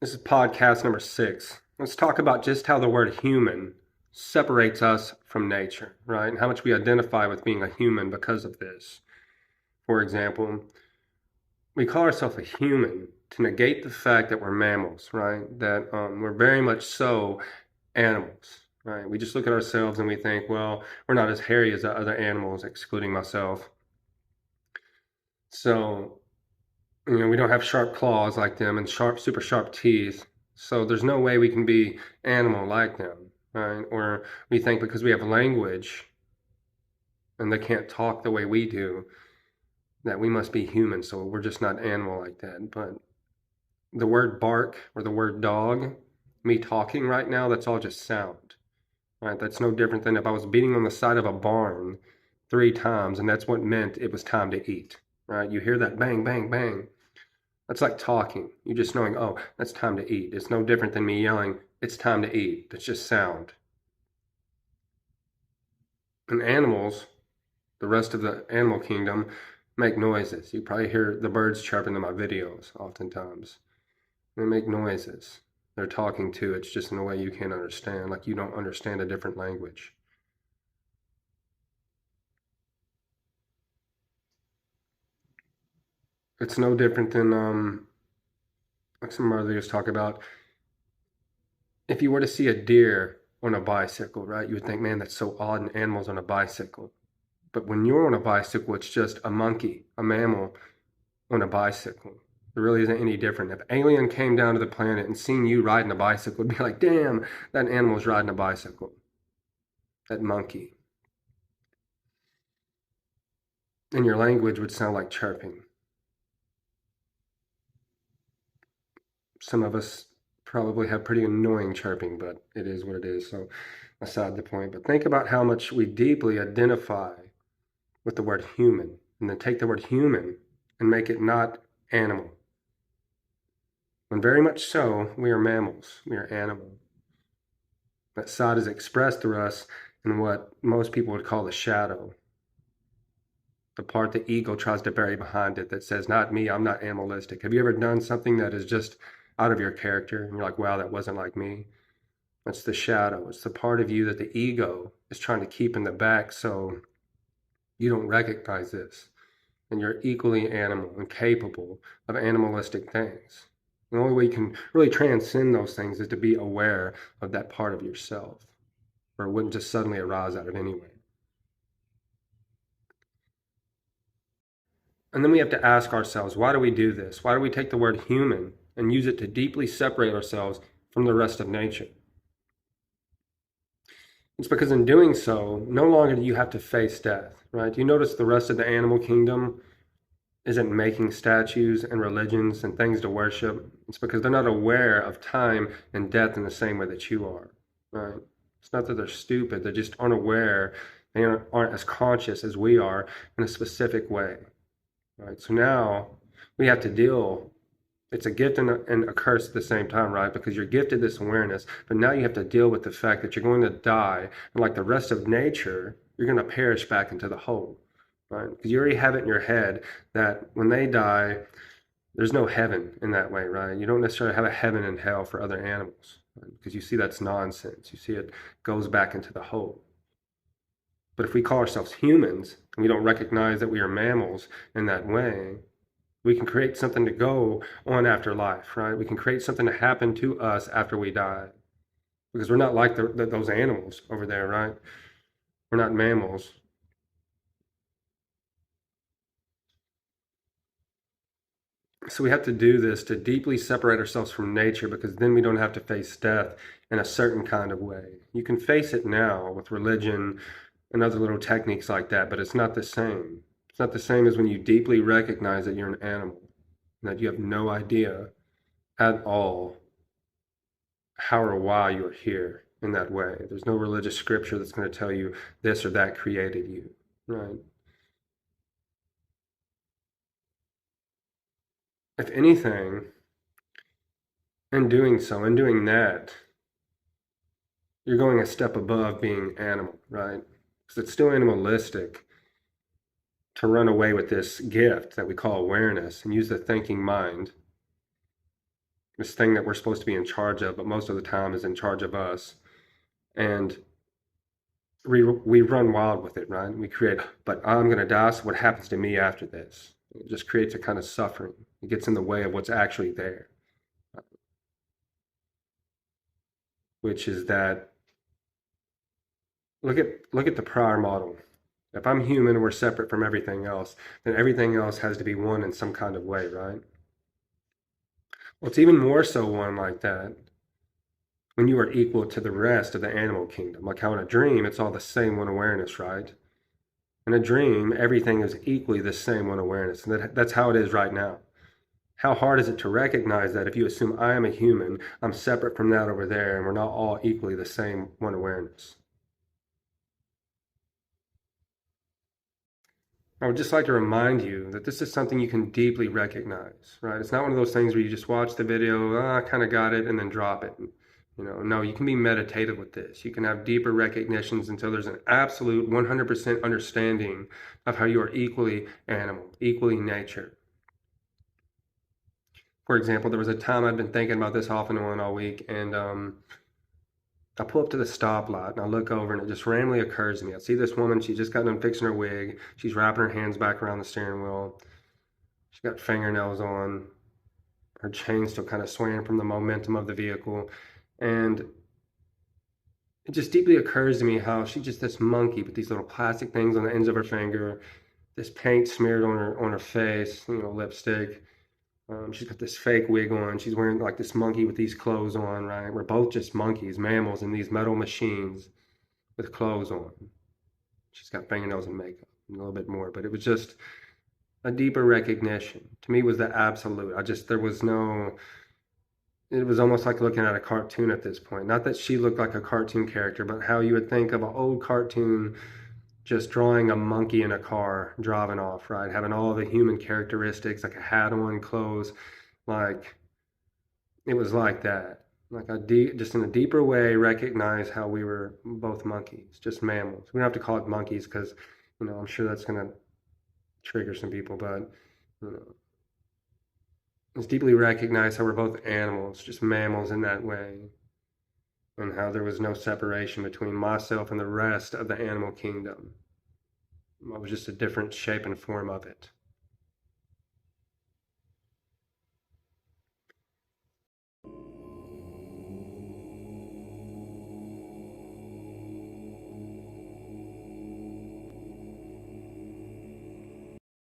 This is podcast number 6. Let's talk about just how the word human separates us from nature, right? And how much we identify with being a human because of this. For example, we call ourselves a human to negate the fact that we're mammals, right? That we're very much so animals, right? We just look at ourselves and we think, well, we're not as hairy as the other animals, excluding myself. So we don't have sharp claws like them and super sharp teeth. So there's no way we can be animal like them, right? Or we think because we have language and they can't talk the way we do, that we must be human. So we're just not animal like that. But the word bark or the word dog, me talking right now, that's all just sound, right? That's no different than if I was beating on the side of a barn 3 times and that's what meant it was time to eat, right? You hear that bang, bang, bang. That's like talking. You just knowing, oh, that's time to eat. It's no different than me yelling, it's time to eat. That's just sound. And animals, the rest of the animal kingdom, make noises. You probably hear the birds chirping in my videos oftentimes. They make noises. They're talking too. It's just in a way you can't understand, like you don't understand a different language. It's no different than, like some others talk about, if you were to see a deer on a bicycle, right, you would think, man, that's so odd, an animal's on a bicycle. But when you're on a bicycle, it's just a monkey, a mammal on a bicycle. It really isn't any different. If alien came down to the planet and seen you riding a bicycle, it'd be like, damn, that animal's riding a bicycle. That monkey. And your language would sound like chirping. Some of us probably have pretty annoying chirping, but it is what it is. So, aside the point. But think about how much we deeply identify with the word human, and then take the word human and make it not animal. When very much so, we are mammals, we are animals. That side is expressed through us in what most people would call the shadow, the part the ego tries to bury behind it that says, not me, I'm not animalistic. Have you ever done something that is just out of your character and you're like, wow, that wasn't like me? It's the shadow. It's the part of you that the ego is trying to keep in the back so you don't recognize this. And you're equally animal and capable of animalistic things. The only way you can really transcend those things is to be aware of that part of yourself, or it wouldn't just suddenly arise out of anywhere. And then we have to ask ourselves, why do we do this? Why do we take the word human and use it to deeply separate ourselves from the rest of nature? It's because in doing so, no longer do you have to face death, right? You notice the rest of the animal kingdom isn't making statues and religions and things to worship. It's because they're not aware of time and death in the same way that you are, right? It's not that they're stupid, they just aren't aware, they aren't as conscious as we are in a specific way, right? So now we have to deal. It's a gift and a curse at the same time, right? Because you're gifted this awareness, but now you have to deal with the fact that you're going to die, and like the rest of nature, you're going to perish back into the hole, right? Because you already have it in your head that when they die, there's no heaven in that way, right? You don't necessarily have a heaven and hell for other animals, right? Because you see that's nonsense. You see it goes back into the hole. But if we call ourselves humans and we don't recognize that we are mammals in that way, we can create something to go on after life, right? We can create something to happen to us after we die, because we're not like those animals over there, right? We're not mammals. So we have to do this to deeply separate ourselves from nature, because then we don't have to face death in a certain kind of way. You can face it now with religion and other little techniques like that, but it's not the same. It's not the same as when you deeply recognize that you're an animal, and that you have no idea at all how or why you're here in that way. There's no religious scripture that's going to tell you this or that created you, right? If anything, in doing so, in doing that, you're going a step above being animal, right? Because it's still animalistic to run away with this gift that we call awareness and use the thinking mind this thing that we're supposed to be in charge of, but most of the time is in charge of us. And we run wild with it, right? We create, but I'm going to die, so what happens to me after this? It just creates a kind of suffering. It gets in the way of what's actually there, which is that look at the prior model. If I'm human and we're separate from everything else, then everything else has to be one in some kind of way, right? Well, it's even more so one like that when you are equal to the rest of the animal kingdom. Like how in a dream, it's all the same one awareness, right? In a dream, everything is equally the same one awareness. And that's how it is right now. How hard is it to recognize that if you assume I am a human, I'm separate from that over there, and we're not all equally the same one awareness? I would just like to remind you that this is something you can deeply recognize, right? It's not one of those things where you just watch the video, oh, I kind of got it, and then drop it. No, you can be meditative with this. You can have deeper recognitions until there's an absolute 100% understanding of how you are equally animal, equally nature. For example, there was a time I'd been thinking about this off and on all week, and I pull up to the stoplight and I look over and it just randomly occurs to me. I see this woman, she just got done fixing her wig. She's wrapping her hands back around the steering wheel. She's got fingernails on. Her chain's still kind of swaying from the momentum of the vehicle. And it just deeply occurs to me how she's just this monkey with these little plastic things on the ends of her finger, this paint smeared on her face, lipstick. She's got this fake wig on. She's wearing like this monkey with these clothes on, right? We're both just monkeys, mammals in these metal machines with clothes on. She's got fingernails and makeup and a little bit more, but it was just a deeper recognition. To me, it was the absolute. There was no, it was almost like looking at a cartoon at this point. Not that she looked like a cartoon character, but how you would think of an old cartoon just drawing a monkey in a car driving off, right? Having all the human characteristics, like a hat on, clothes, like it was like that. Like just in a deeper way, recognize how we were both monkeys, just mammals. We don't have to call it monkeys because, I'm sure that's gonna trigger some people, but you know, it's deeply recognize how we're both animals, just mammals in that way, and how there was no separation between myself and the rest of the animal kingdom. I was just a different shape and form of it.